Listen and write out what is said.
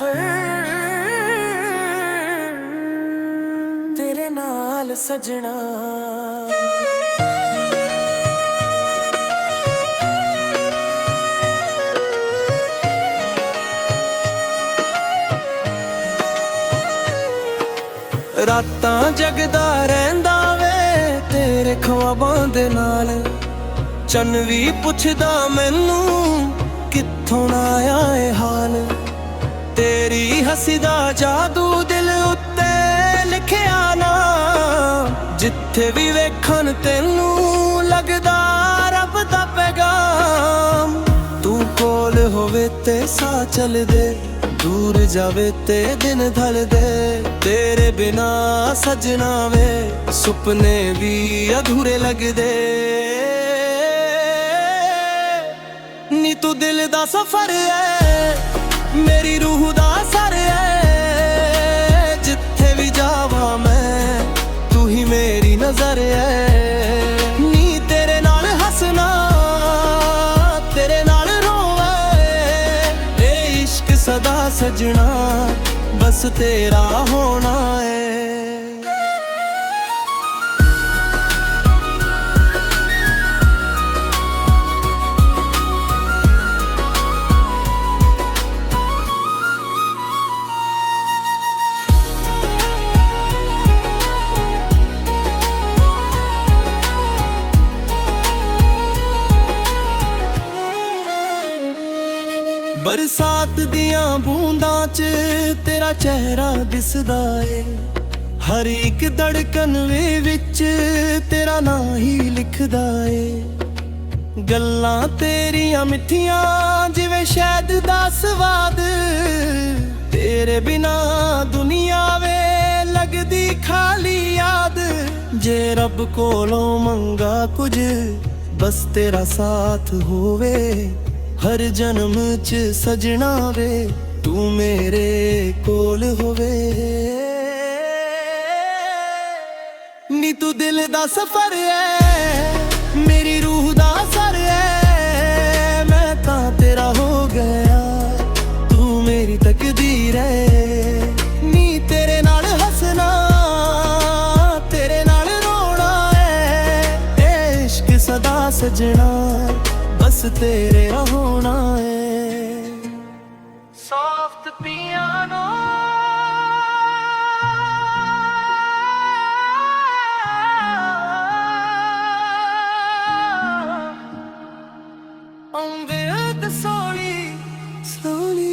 ਸਫ਼ਰ ਤੇਰੇ ਨਾਲ ਸਜਣਾ। ਰਾਤਾਂ ਜਗਦਾ ਰਹਿੰਦਾ ਵੇ ਤੇਰੇ ਖ਼ਵਾਬਾਂ ਦੇ ਨਾਲ। ਚੰਨ ਵੀ ਪੁੱਛਦਾ ਮੈਨੂੰ ਕਿੱਥੋਂ ਨਾ ਆਇਆ ਏ ਹਾਲ। ਤੇਰੀ ਹੱਸੀ ਦਾ ਜਾਦੂ ਦਿਲ ਉੱਤੇ ਲਿਖਿਆ ਨਾ। ਜਿੱਥੇ ਵੀ ਵੇਖਣ ਤੈਨੂੰ ਲੱਗਦਾ ਰੱਬ ਦਾ ਪੈਗਾਮ। ਤੂੰ ਕੋਲ ਹੋਵੇ ਤੇ ਸਾਹ ਚੱਲਦੇ, ਦੂਰ ਜਾਵੇ ਤੇ ਦਿਨ ਢਲਦੇ। ਤੇਰੇ ਬਿਨਾ ਸਜਣਾ ਵੇ ਸੁਪਨੇ ਵੀ ਅਧੂਰੇ ਲੱਗਦੇ। ਨੀ ਤੂੰ ਦਿਲ ਦਾ ਸਫ਼ਰ ਏ, ਮੇਰੀ ਰੂਹ ਦਾ ਸਰ ਏ। ਜਿੱਥੇ ਵੀ ਜਾਵਾਂ ਮੈਂ ਤੂੰ ਹੀ ਮੇਰੀ ਨਜ਼ਰ ਏ। ਨੀ ਤੇਰੇ ਨਾਲ ਹੱਸਣਾ, ਤੇਰੇ ਨਾਲ ਰੋਵੇ। ਇਹ ਇਸ਼ਕ ਸਦਾ ਸਜਣਾ ਬਸ ਤੇਰਾ ਹੋਣਾ ਏ। ਬਰਸਾਤ ਦੀਆਂ ਬੂੰਦਾਂ 'ਚ ਤੇਰਾ ਚਿਹਰਾ ਦਿਸਦਾ ਏ। ਹਰ ਇੱਕ ਧੜਕਨ ਵਿੱਚ ਤੇਰਾ ਨਾਂ ਹੀ ਲਿਖਦਾ ਏ। ਗੱਲਾਂ ਤੇਰੀਆਂ ਮਿੱਠੀਆਂ ਜਿਵੇਂ ਸ਼ਹਿਦ ਦਾ ਸਵਾਦ। ਤੇਰੇ ਬਿਨਾ ਦੁਨੀਆ ਵੇ ਲੱਗਦੀ ਖਾਲੀ ਯਾਦ। ਜੇ ਰੱਬ ਕੋਲੋਂ ਮੰਗਾ ਕੁਝ ਬਸ ਤੇਰਾ ਸਾਥ ਹੋਵੇ। ਹਰ ਜਨਮ 'ਚ ਸਜਣਾ ਵੇ ਤੂੰ ਮੇਰੇ ਕੋਲ ਹੋਵੇ। ਨੀ ਤੂੰ ਦਿਲ ਦਾ ਸਫ਼ਰ ਏ, ਮੇਰੀ ਰੂਹ ਦਾ ਸਰ ਏ। ਮੈਂ ਤਾਂ ਤੇਰਾ ਹੋ ਗਿਆ, ਤੂੰ ਮੇਰੀ ਤਕਦੀਰ ਏ। ਨੀ ਤੇਰੇ ਨਾਲ ਹੱਸਣਾ, ਤੇਰੇ ਨਾਲ ਰੋਣਾ ਏ। ਇਹ ਇਸ਼ਕ ਸਦਾ ਸਜਣਾ ਬਸ ਤੇਰੇ ਹੋਣਾ ਏ। Soft piano, on the slowly, slowly